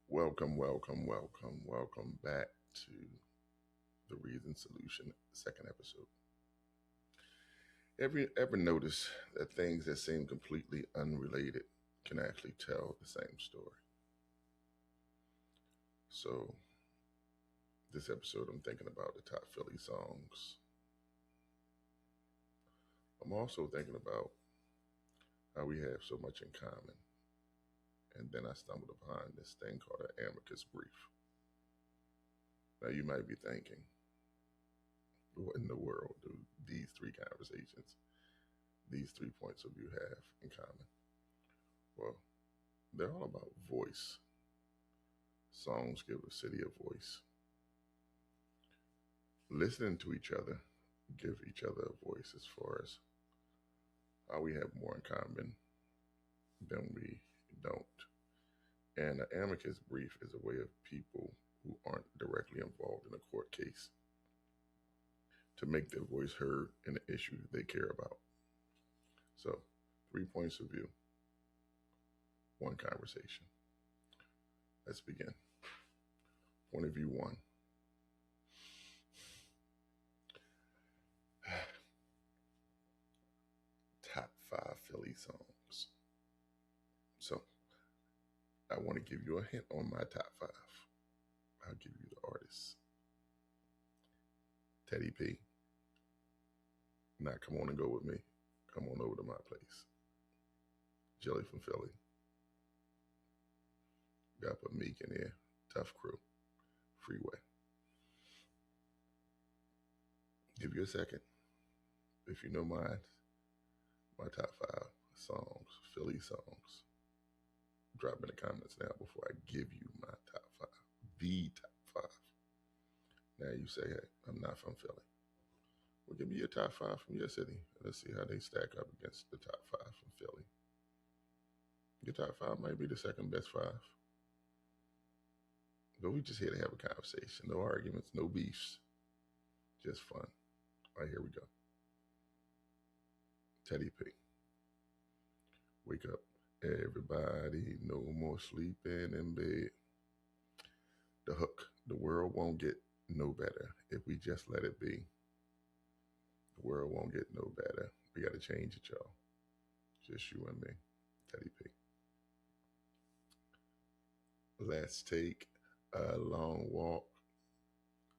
Welcome back to the Reason Solution second episode. Ever notice that things that seem completely unrelated can actually tell the same story? So this episode I'm thinking about the top Philly songs. I'm also thinking about how we have so much in common. And then I stumbled upon this thing called an amicus brief. Now you might be thinking, what in the world do these three conversations, these 3 points of view have in common? Well, they're all about voice. Songs give the city a voice. Listening to each other give each other a voice as far as how we have more in common than we don't. And an amicus brief is a way of people who aren't directly involved in a court case to make their voice heard in the issue they care about. So, 3 points of view, one conversation. Let's begin. Point of view one. Top 5 Philly songs. So, I want to give you a hint on my top 5. I'll give you the artists. Teddy P. Now, come on and go with me. Come on over to my place. Jelly from Philly. Got to put Meek in there. Tuff Crew. Freeway. Give you a second. If you know my top 5 songs, Philly songs, drop in the comments now before I give you my top 5. The top 5. Now you say, hey, I'm not from Philly. Well, give me your top 5 from your city. Let's see how they stack up against the top 5 from Philly. Your top 5 might be the second best 5. But we just here to have a conversation. No arguments, no beefs. Just fun. All right, here we go. Teddy P. Wake up, everybody. No more sleeping in bed. The hook. The world won't get no better if we just let it be. The world won't get no better. We got to change it, y'all. Just you and me. Teddy P. Let's take a long walk.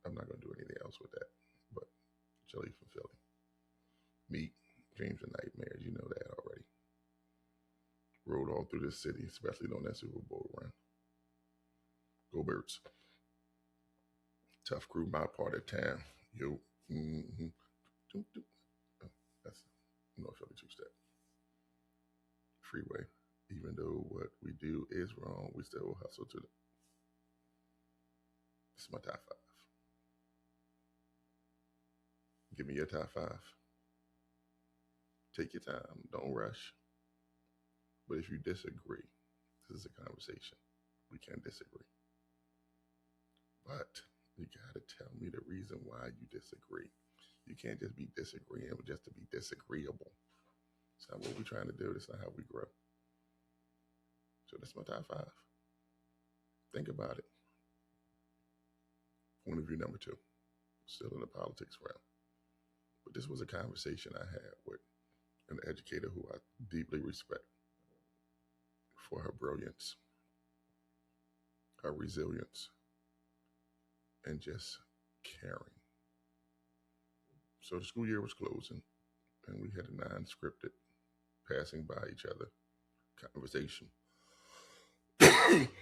I'm not going to do anything else with that. But Jelly from Philly. Meek, Dreams and Nightmares. You know that already. Rode all through the city, especially on that Super Bowl run. Go Birds. Tuff Crew, my part of town. Yo. Mm-hmm. Oh, that's North Philly two-step. Freeway. Even though what we do is wrong, we still will hustle to the. This is my top 5. Give me your top 5. Take your time. Don't rush. But if you disagree, this is a conversation. We can disagree. But you got to tell me the reason why you disagree. You can't just be disagreeing just to be disagreeable. It's not what we're trying to do. That's not how we grow. So that's my top 5. Think about it. Point of view number 2. Still in the politics realm. But this was a conversation I had with an educator who I deeply respect for her brilliance, her resilience, and just caring. So the school year was closing, and we had a non-scripted passing by each other conversation. Gotta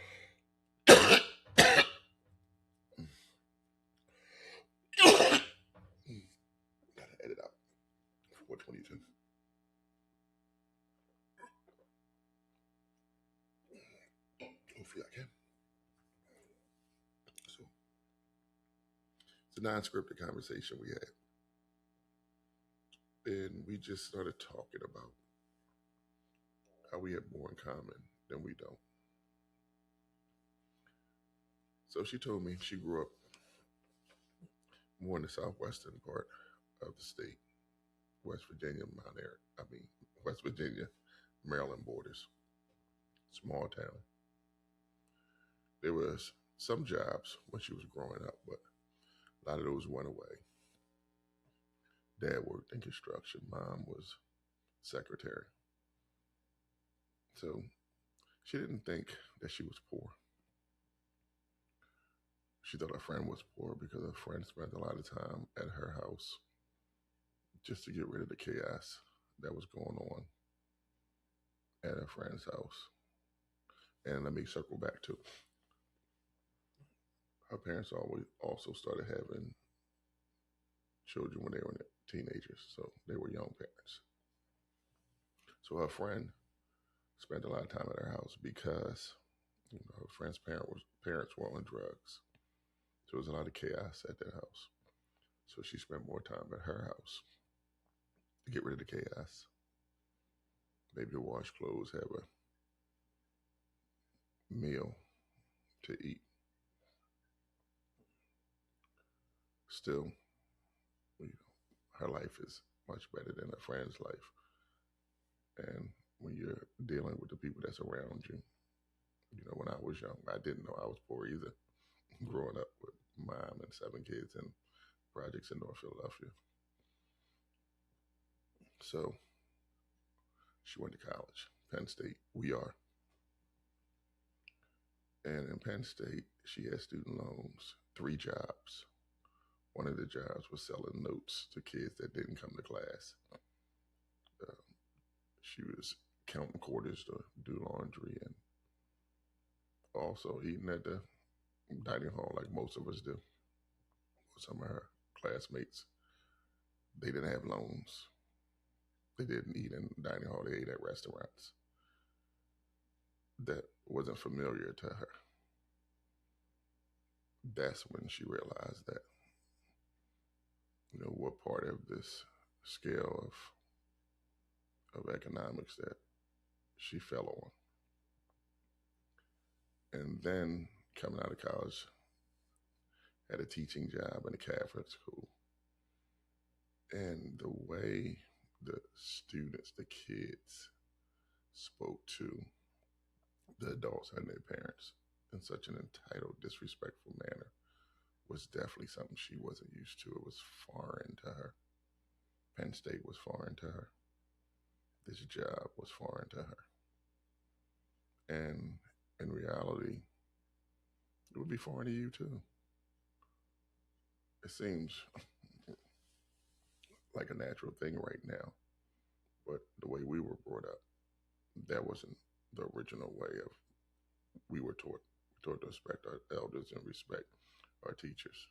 edit out 422. Hopefully I can. So it's a non-scripted conversation we had. And we just started talking about how we have more in common than we don't. So she told me she grew up more in the southwestern part of the state, West Virginia, West Virginia, Maryland borders, small town. there was some jobs when she was growing up, but a lot of those went away. Dad worked in construction. Mom was secretary. So she didn't think that she was poor. She thought her friend was poor because her friend spent a lot of time at her house just to get rid of the chaos that was going on at her friend's house. And let me circle back to her parents also started having children when they were teenagers, so they were young parents. So her friend spent a lot of time at her house because her friend's parents were on drugs. So there was a lot of chaos at their house. So she spent more time at her house to get rid of the chaos. Maybe to wash clothes, have a meal to eat. Still, her life is much better than her friend's life. And when you're dealing with the people that's around you, when I was young, I didn't know I was poor either. Growing up with mom and 7 kids in projects in North Philadelphia. So she went to college, Penn State. We are. And in Penn State, she had student loans, 3 jobs. One of the jobs was selling notes to kids that didn't come to class. She was counting quarters to do laundry and also eating at the dining hall like most of us do. Some of her classmates, they didn't have loans. They didn't eat in the dining hall. They ate at restaurants. That wasn't familiar to her. That's when she realized that, what part of this scale of economics that she fell on. And then coming out of college, had a teaching job in a Catholic school. And the way the students, the kids, spoke to the adults and their parents in such an entitled, disrespectful manner was definitely something she wasn't used to. It was foreign to her. Penn State was foreign to her. This job was foreign to her. And in reality, it would be foreign to you too. It seems like a natural thing right now, but the way we were brought up, that wasn't the original way of we were taught to respect our elders and respect our teachers.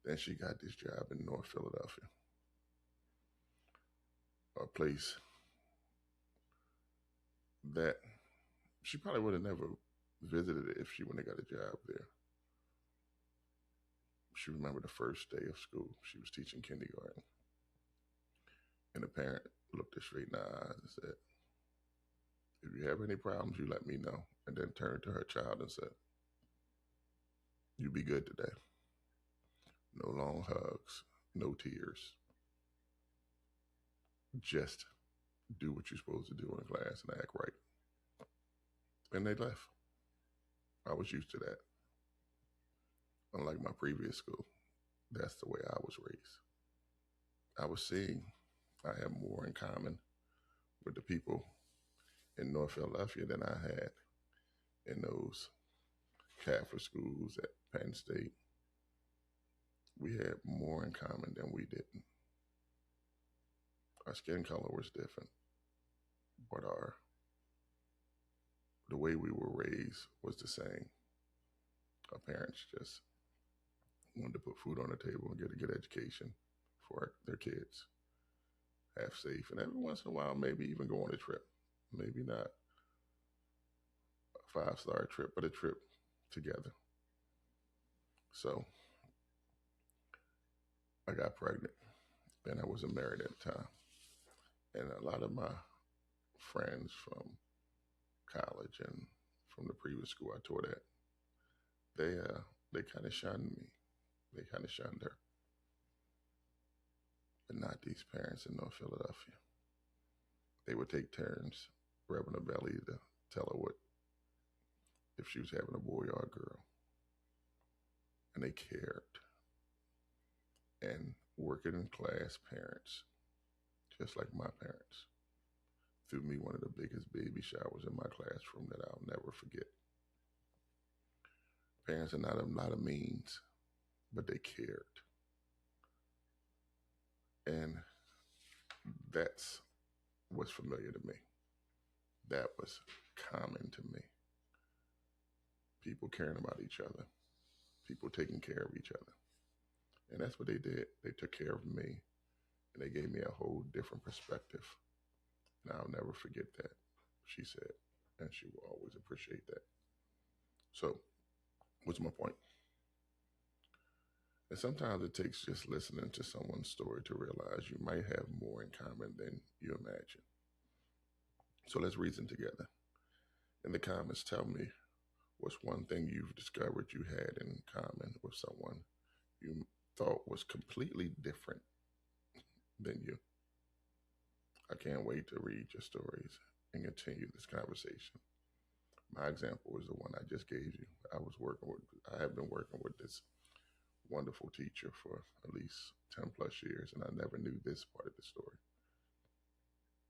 Then she got this job in North Philadelphia, a place that she probably would have never visited it if she wouldn't have got a job there. She remembered the first day of school. She was teaching kindergarten. And the parent looked her straight in the eyes and said, "If you have any problems, you let me know." And then turned to her child and said, "You be good today. No long hugs, no tears. Just do what you're supposed to do in class and act right." And they left. I was used to that. Unlike my previous school, that's the way I was raised. I was seeing I have more in common with the people in North Philadelphia than I had in those Catholic schools at Penn State. We had more in common than we didn't. Our skin color was different, but the way we were raised was the same. Our parents just wanted to put food on the table and get a good education for their kids, have safe, and every once in a while maybe even go on a trip. Maybe not a 5-star trip, but a trip together. So I got pregnant and I wasn't married at the time. And a lot of my friends from college and from the previous school I taught at, they kind of shunned me. They kind of shunned her. But not these parents in North Philadelphia. They would take turns rubbing her belly to tell her what if she was having a boy or a girl, and they cared. And working class parents, just like my parents, threw me one of the biggest baby showers in my classroom that I'll never forget. Parents are not a lot of means, but they cared. And that's what's familiar to me. That was common to me. People caring about each other, people taking care of each other. And that's what they did. They took care of me, and they gave me a whole different perspective. And I'll never forget that, she said. And she will always appreciate that. So, what's my point? And sometimes it takes just listening to someone's story to realize you might have more in common than you imagine. So let's reason together. In the comments, tell me what's one thing you've discovered you had in common with someone you thought was completely different than you. I can't wait to read your stories and continue this conversation. My example is the one I just gave you. I have been working with this wonderful teacher for at least 10 plus years, and I never knew this part of the story.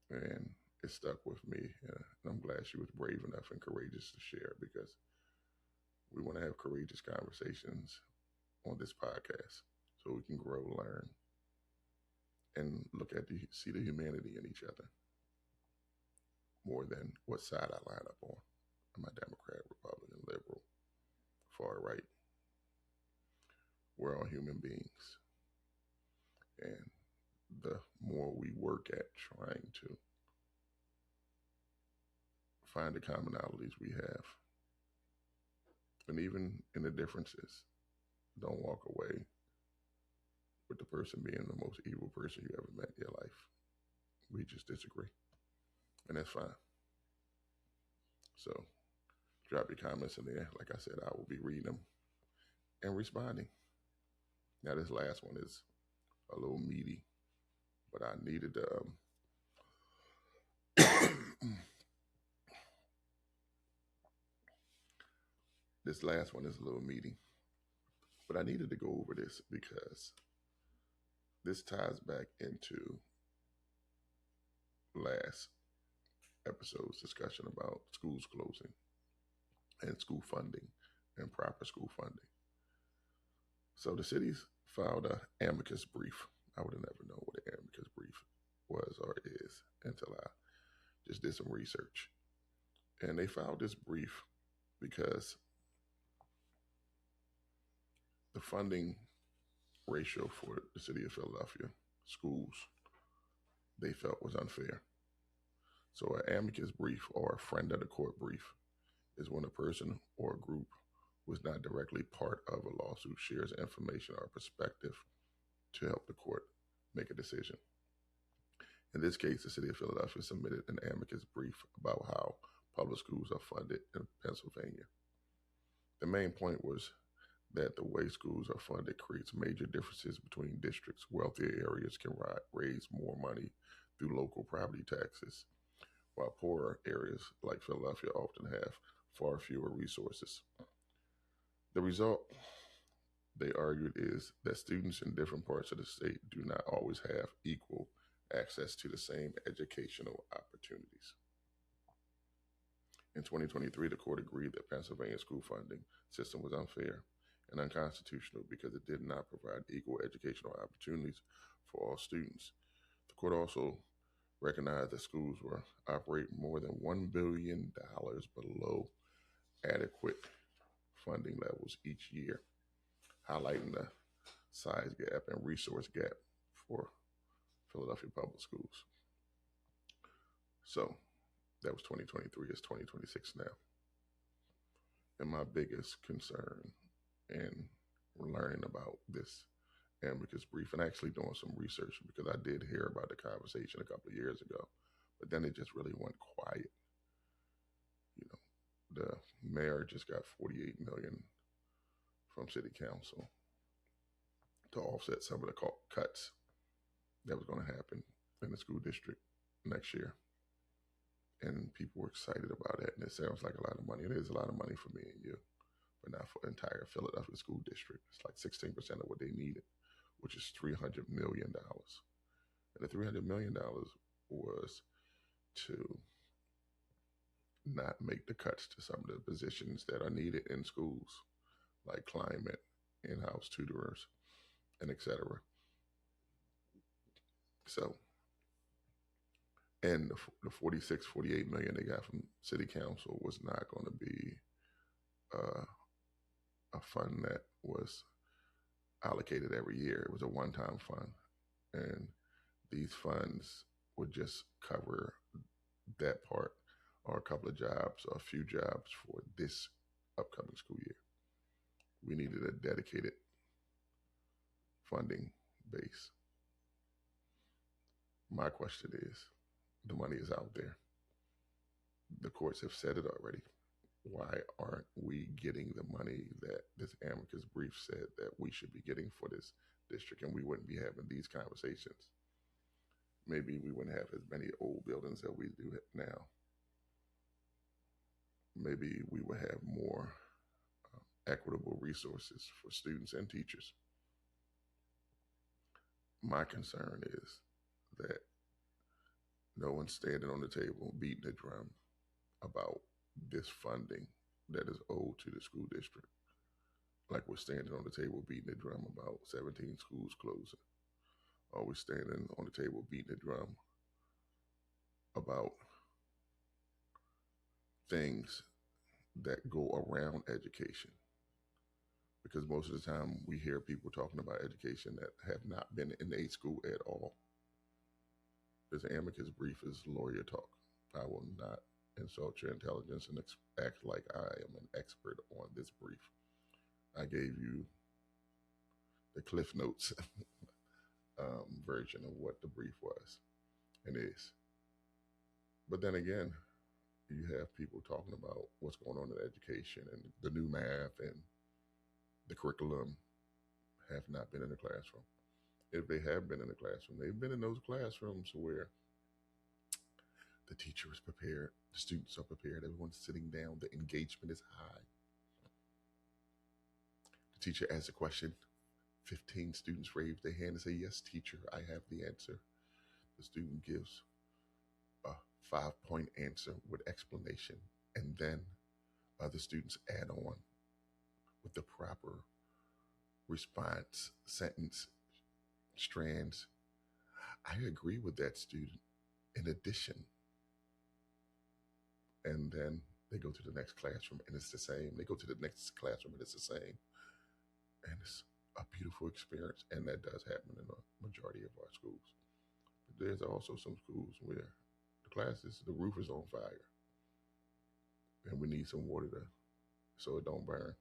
And it stuck with me, and I'm glad she was brave enough and courageous to share, because we want to have courageous conversations on this podcast so we can grow, learn, and see the humanity in each other more than what side I line up on. Am I Democrat, Republican, liberal, far right? We're all human beings. And the more we work at trying to find the commonalities we have, and even in the differences, don't walk away with the person being the most evil person you ever met in your life. We just disagree. And that's fine. So drop your comments in there. Like I said, I will be reading them and responding. Now, this last one is a little meaty, but I needed to this last one is a little meaty, but I needed to go over this because this ties back into last episode's discussion about schools closing and school funding and proper school funding. So the cities filed an amicus brief. I would have never known what an amicus brief was or is until I just did some research. And they filed this brief because the funding ratio for the city of Philadelphia schools, they felt was unfair. So an amicus brief, or a friend of the court brief, is when a person or a group who is not directly part of a lawsuit shares information or perspective to help the court make a decision. In this case, the city of Philadelphia submitted an amicus brief about how public schools are funded in Pennsylvania. The main point was that the way schools are funded creates major differences between districts. Wealthier areas can raise more money through local property taxes, while poorer areas like Philadelphia often have far fewer resources. The result, they argued, is that students in different parts of the state do not always have equal access to the same educational opportunities. In 2023, the court agreed that Pennsylvania's school funding system was unfair and unconstitutional because it did not provide equal educational opportunities for all students. The court also recognized that schools were operating more than $1 billion below adequate funding levels each year, highlighting the size gap and resource gap for Philadelphia public schools. So that was 2023. It's 2026 now. And my biggest concern in learning about this amicus brief and actually doing some research, because I did hear about the conversation a couple of years ago, but then it just really went quiet. You know, the mayor just got $48 million from city council to offset some of the cuts that was going to happen in the school district next year. and people were excited about it, and it sounds like a lot of money. It is a lot of money for me and you, but not for the entire Philadelphia school district. It's like 16% of what they needed, which is $300 million. And the $300 million was to not make the cuts to some of the positions that are needed in schools, like climate, in-house tutors, and etc. So, and the 46, 48 million they got from city council was not going to be a fund that was allocated every year. It was a one-time fund, and these funds would just cover that part, or a couple of jobs, or a few jobs for this upcoming school year. We needed a dedicated funding base. My question is, the money is out there. The courts have said it already. Why aren't we getting the money that this amicus brief said that we should be getting for this district? And we wouldn't be having these conversations. Maybe we wouldn't have as many old buildings that we do now. Maybe we would have more equitable resources for students and teachers. My concern is that no one's standing on the table beating the drum about this funding that is owed to the school district. Like we're standing on the table beating the drum about 17 schools closing. Or we're standing on the table beating the drum about things that go around education. Because most of the time we hear people talking about education that have not been in a school at all. This amicus brief is lawyer talk. I will not insult your intelligence and act like I am an expert on this brief. I gave you the Cliff Notes version of what the brief was and is. But then again, you have people talking about what's going on in education and the new math and the curriculum have not been in the classroom. If they have been in the classroom, they've been in those classrooms where the teacher is prepared, the students are prepared, everyone's sitting down, the engagement is high. The teacher asks a question, 15 students raise their hand and say, yes, teacher, I have the answer. The student gives a 5-point answer with explanation, and then other students add on with the proper response, sentence, strands. I agree with that student. In addition, and then they go to the next classroom and it's the same. They go to the next classroom and it's the same. And it's a beautiful experience. And that does happen in a majority of our schools. But there's also some schools where the roof is on fire. And we need some water so it don't burn.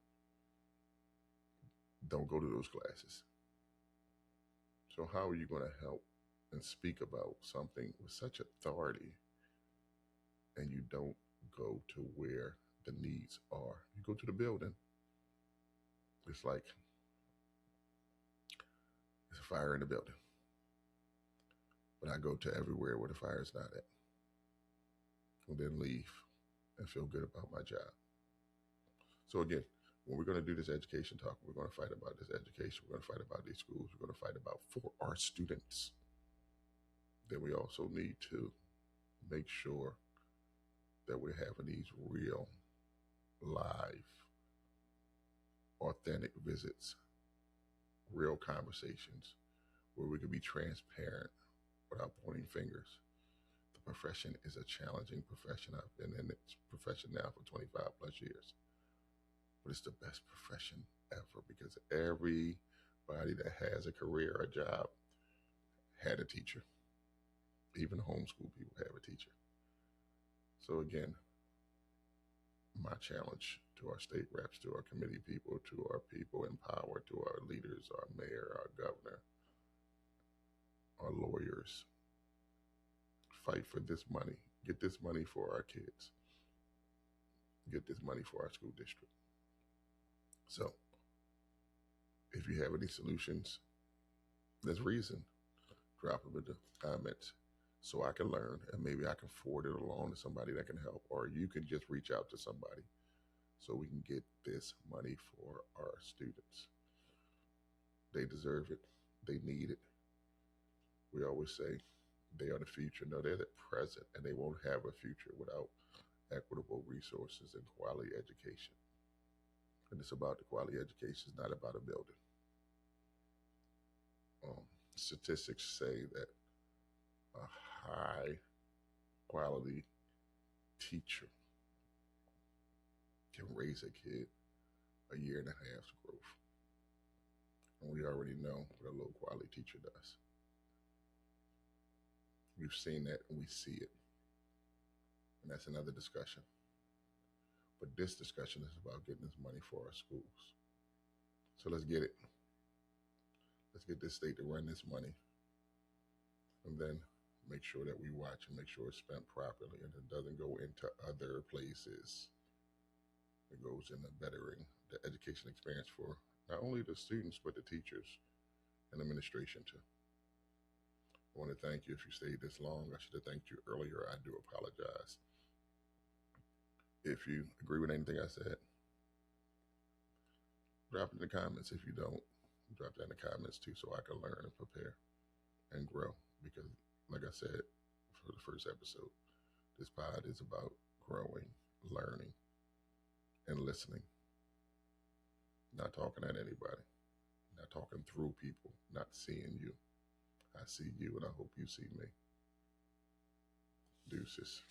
Don't go to those classes. So how are you going to help and speak about something with such authority and you don't go to where the needs are? You go to the building. It's like there's a fire in the building. But I go to everywhere where the fire is not at. And then leave and feel good about my job. So again, when we're going to do this education talk, we're going to fight about this education. We're going to fight about these schools. We're going to fight about for our students. Then we also need to make sure that we're having these real, live, authentic visits, real conversations where we can be transparent without pointing fingers. The profession is a challenging profession. I've been in this profession now for 25 plus years. But it's the best profession ever because everybody that has a career or a job had a teacher. Even homeschool people have a teacher. So again, my challenge to our state reps, to our committee people, to our people in power, to our leaders, our mayor, our governor, our lawyers, fight for this money. Get this money for our kids. Get this money for our school district. So, if you have any solutions, there's reason. Drop them in the comments. so I can learn, and maybe I can forward it along to somebody that can help, or you can just reach out to somebody so we can get this money for our students. They deserve it. They need it. We always say they are the future. No, they're the present, and they won't have a future without equitable resources and quality education. And it's about the quality education. It's not about a building. Statistics say that a high quality teacher can raise a kid a year and a half's growth. And we already know what a low quality teacher does. We've seen that and we see it. And that's another discussion. But this discussion is about getting this money for our schools. So let's get it. Let's get this state to run this money. And then make sure that we watch and make sure it's spent properly and it doesn't go into other places. It goes into bettering the education experience for not only the students, but the teachers and administration too. I want to thank you if you stayed this long. I should have thanked you earlier. I do apologize. If you agree with anything I said, drop it in the comments. If you don't, drop that in the comments too so I can learn and prepare and grow. Because like I said for the first episode, this pod is about growing, learning, and listening. Not talking at anybody, not talking through people, not seeing you. I see you and I hope you see me. Deuces.